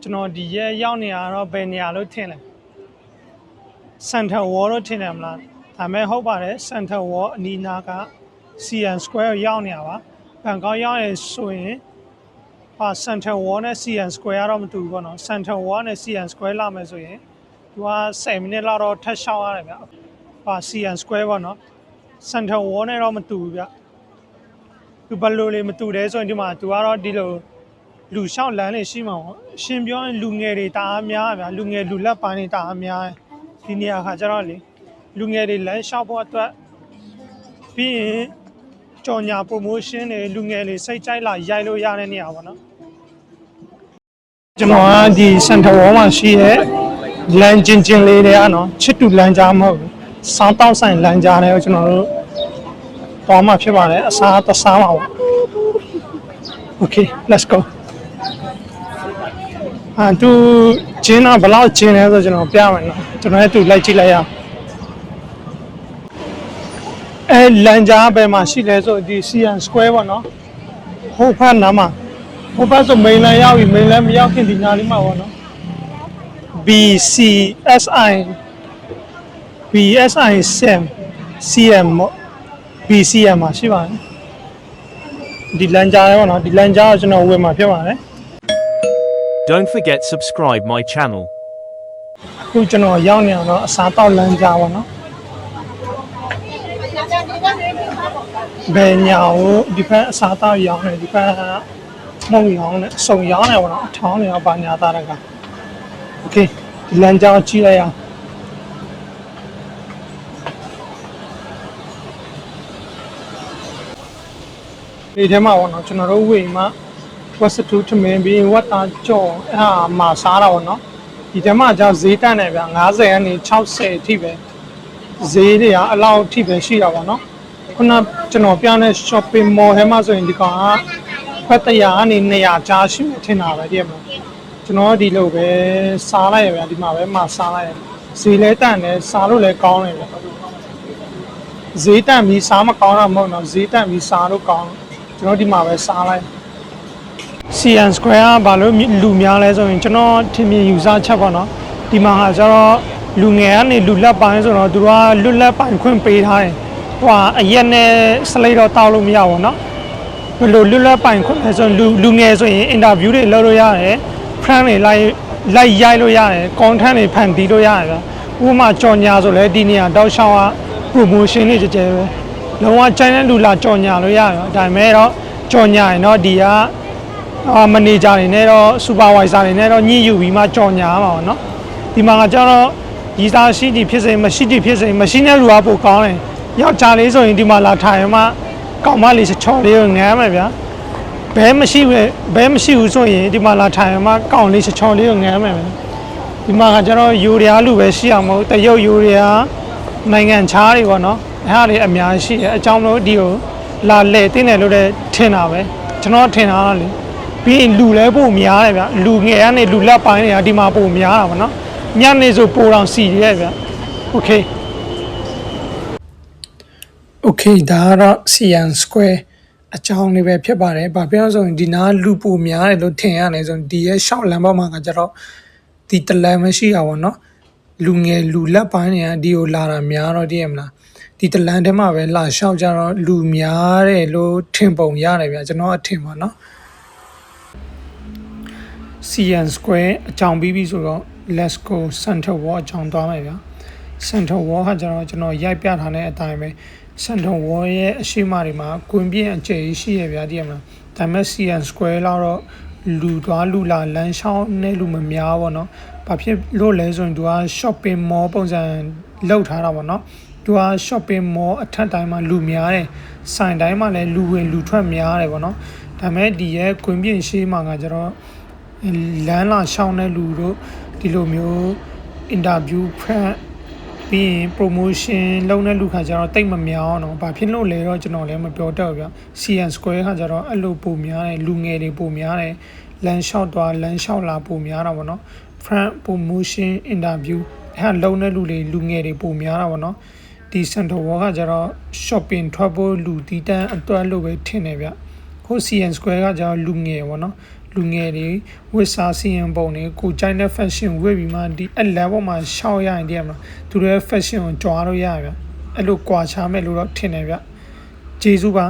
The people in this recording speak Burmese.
ကျွန်တော်ဒီရဲ့ရောက်နေရတော့ဘယ်နေရာလို့ထင်လဲ Center Wall လို့ထင်တယ်မလားဒါပေမဲ့ဟုတ်ပါတယ် Center Wall အနီးနားက CN Square ရောက်နေရပါဘန်ကောက်ရောက်ရင်ဆိုရင်Center Wall နဲ့ CN Square ကတော့မတူဘူးပေါ့နော် Center Wall နဲ့ CN Square လာမယ်ဆိုရင်သူက10မိနစ်လောက်တော့ထပ်ရှောက်ရတယ်ဗျCN Square ပေါ့နော် Center Wall နဲ့တော့မတူဘူးဗျသူဘယ်လိုလေးမတူတယ်ဆိုရင်ဒီမှာသူကတော့ဒီလိုလူလျှောက်လမ်းနေရှိမှာပေါ့ရှင်ပြောရင်လူငယ်တွေတအားများဗျလူငယ်လူလက်ပိုင်းတွေတအားများဒီနေရာခါကျတော့လေလူငယ်တွေလမ်းလျှောက်ဖို့အတွက်ပြီးရင်ကြော်ညာ promotion တွေလူငယ်တွေစိတ်ကြိုက်လာရိုက်လို့ရတဲ့နေရာပေါ့နော်ကျွန်တော်ကဒီ Center Wall မှာရှိရဲ့လမ်းချင်းလေးတွေကနော်ချစ်တူလမ်းကြားမဟုတ်ဘူးစောင်းတောက်ဆိုင်လမ်းကြားတွေကိုကျွန်တော်တို့သွားမှာဖြစ်ပါတယ်အစားသွားစားမှာပေါ့ Okay let's go သူကျင်းတော့ဘယ်လောက်ကျင်းလဲဆိုကျွန်တော်ပြမယ်နော်ကျွန်တော်လည်းသူလိုက်ကြည့်လိုက်ရလမ်းကြားဘယ်မှာရှိလဲဆိုဒီ CN Square ပေါ့နော်ဟိုဘက်နားမှာဟိုဘက်ဆိုမိန်လန်းရောက်ပြီမိန်လန်းမရောက်ခင်ဒီနားလေးမှာပေါ့နော် BSI CM BCM မှာရှိပါတယ်ဒီလမ်းကြားလေးပေါ့နော်ဒီလမ်းကြားကိုကျွန်တော်ဝယ်မှာဖြစ်ပါတယ်Don't forget subscribe my channel အခုကျွန်တော်ရောက်နေတော့အစားတောက်လမ်းကြားပေါ့နော်ဘယ်ညာကိုဒီဖက်အစားတောက်ရောင်းနေဒီဖက်မုံရောင်းနေစုံရောင်းနေပေါ့နော်အထောင်းနေတော့ဘာညာသားတက Okay ဒီလမ်းကြားကိုကြည့်လိုက်အောင်ဒီထဲမှာပေါ့နော်ကျွန်တော်တို့ဝေမှာဝတ်စတူထမင်းပြီးဝတ်သားကြော်မှာစားတာပေါ့နော်ဒီထဲမှာကျဈေးတက်နေဗျာ50ကနေ60အထိပဲဈေးတွေကအလောက်အထိပဲရှိတာပေါ့နော်ခုနကျွန်တော်ပြတဲ့ shopping mall ထဲမှာဆိုရင်ဒီကောင်ကဖက်100ကနေ200ကြားရှိထင်တာပဲဒီမှာကျွန်တော်ဒီလိုပဲစားလိုက်ရဗျာဒီမှာပဲမှာစားလိုက်ရဈေးလဲတက်နေစားလို့လည်းကောင်းတယ်ဗျာဈေးတက်ပြီးစားမကောင်းတာမဟုတ်တော့ဈေးတက်ပြီးစားလို့ကောင်းကျွန်တော်ဒီမှာပဲစားလိုက် CN Square ကဘာလို့လူများလဲဆိုရင်ကျွန်တော်ထင်မြင်ယူဆချက်ပေါ့နော်ဒီမှာကကျတော့လူငယ်ကနေလူလက်ပိုင်းဆိုတော့သူတို့ကလွတ်လက်ပိုင်းခွင့်ပေးထားတယ်အရက်နဲ့စလိတ်တော့တောက်လို့မရဘူးเนาะဘယ်လိုလွတ်လပ်ပိုင်ခွင့်လဲဆိုလူငယ်ဆိုရင်အင်တာဗျူးတွေလုပ်လို့ရတယ် friend တွေလိုက်ရိုက်လို့ရတယ် content တွေဖန်တီးလို့ရတယ်ဥပမာကြော်ညာဆိုလဲဒီနေရာတောက်လျှောက်က promotion တွေကြဲကြဲပဲလုံးဝချိုင်းတဲ့လူလာကြော်ညာလို့ရတယ်ဒါပေမဲ့တော့ကြော်ညာရင်တော့ဒီကမန်နေဂျာတွေနဲ့တော့ supervisor တွေနဲ့တော့ညှိယူပြီးမှကြော်ညာရမှာပေါ့เนาะဒီမှာကကျတော့ဒီစားရှိတီဖြစ်စေမရှိတီဖြစ်စေမရှိတဲ့လူကပိုကောင်းတယ်ယောက်ျားလေးဆိုရင်ဒီမှာလာထိုင်မှကောင်မလေးချော်လေးကိုငမ်းမယ်ဗျာဘဲမရှိဘူးဆိုရင်ဒီမှာလာထိုင်မှကောင်လေးချော်လေးကိုငမ်းမယ်ဗျာဒီမှာကကျတော့ယူရီးယားလူပဲရှိအောင်မဟုတ်တရုတ်ယူရီးယားနိုင်ငံခြားတွေပေါ့နော်အဲ့ဟာတွေအများကြီးရှိတယ်အကြောင်းလို့ဒီကိုလာလဲတင်းတယ်လို့လည်းထင်တာပဲကျွန်တော်ထင်တာလေပြီးရင်လူလဲပို့များတယ်ဗျာလူငယ်ကနေလူလက်ပိုင်းတွေကဒီမှာပို့များတာပေါ့နော်ညနေဆိုပို့တော်စီရဲဗျာโอเคOkay ဒါကတော့ CN Square အကြောင်းလေးပဲဖြစ်ပါတယ်။ဘာပြောဆိုရင်ဒီနားလူပိုများတယ်လို့ထင်ရတယ်ဆိုရင်ဒီရဲ့ short လမ်းပေါ်မှာကကျတော့ဒီတလမ်းမရှိတာပေါ့နော်။လူငယ်လူလက်ပိုင်းတွေကဒီကိုလာတာများတော့တည်ရမလား။ဒီတလမ်းထဲမှာပဲလာရှောက်ကြတော့လူများတယ်လို့ထင်ပုံရတယ်ဗျာကျွန်တော်အထင်ပါနော်။ CN Square အကြောင်းပြီးပြီဆိုတော့ Let's go Center Wall အကြောင်းသွားမယ်ဗျာ။ Center Wall ကကျတော့ကျွန်တော်ရိုက်ပြထားတဲ့အတိုင်းပဲCenter Wall ရဲ့အရှိမတွေမှာကွင်းပြင်းအကျယ်ရှိရဗျာဒီမှာဒါပေမဲ့ CN Square တော့လူသွားလူလာလမ်းလျှောက်နဲ့လူမများပေါ့နော်။ဘာဖြစ်လို့လဲဆိုရင်သူက shopping mall ပုံစံလောက်ထားတာပေါ့နော်။သူက shopping mall အထက်တိုင်းမှာလူများတယ်။ဆိုင်တိုင်းမှာလည်းလူဝင်လူထွက်များတယ်ပေါ့နော်။ဒါပေမဲ့ဒီရဲ့ကွင်းပြင်းရှိမှာကကျတော့လမ်းလာလျှောက်တဲ့လူတို့ဒီလိုမျိုး interview ဖတ်ပြီးရင် promotion လုပ်တဲ့လူခါကျတော့တိတ်မများအောင်တော့ဘာဖြစ်လို့လဲတော့ကျွန်တော်လည်းမပြောတတ်ဘူးဗျ CN Square ခါကျတော့အဲ့လိုပုံများတယ်လူငယ်တွေပုံများတယ်လမ်းလျှောက်သွားလမ်းလျှောက်လာပုံများတာပေါ့နော် front promotion interview အဲ့လုံးတဲ့လူတွေလူငယ်တွေပုံများတာပေါ့နော်ဒီ Center Wall ကကျတော့ shopping ထွက်ဖို့လူတီးတန်းအတွက်လို့ပဲထင်တယ်ဗျဟို CN Square ကကျတော့လူငယ်ပေါ့နော် လူငယ်တွေဝတ်စားစီရင်ပုံတွေကိုကြိုက်တဲ့ fashion ဝတ်ပြီးမှဒီအလန်ပေါ်မှာရှောက်ရရင်တည်းမှာသူတို့ရဲ့ fashion ကိုကြွားလို့ရဗျအဲ့လိုကွာခြားမဲ့လို့တော့ထင်တယ်ဗျကျေးဇူးပါ